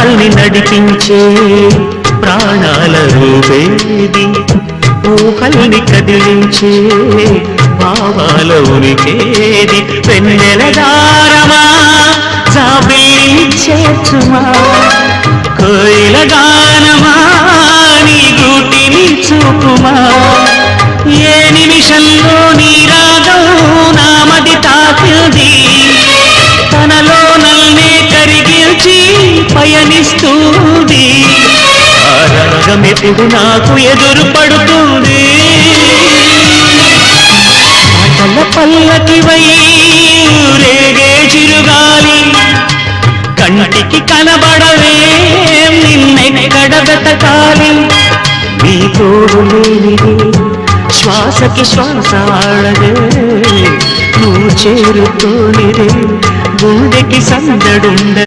ప్రాణాల్ని నడిపించే ప్రాణాల రూపేది ఊహల్ని కదిలించే భావాల ఉనికేది వెన్నెల దారమా జాబిల్లి చేర్చుమా కోయిల గానమా నీ గూటిని చూపుమా ఏ నిమిషంలో నీ రాగం నామది తాకింది తనలో నల్నే కరిగిల్చి పయనిస్తుంది ఆ రాగం ఎప్పుడు నాకు ఎదురు పడుతుంది పాటల పల్లకివై రేగే చిరుగాలి కంటికి కనబడవే నిన్నెక్కడ వెతకాలి నీ తోడు లేనిది శ్వాసకి శ్వాస ఆడదే నువ్వు చేరుతోనిదే గుండెకి సందడుండ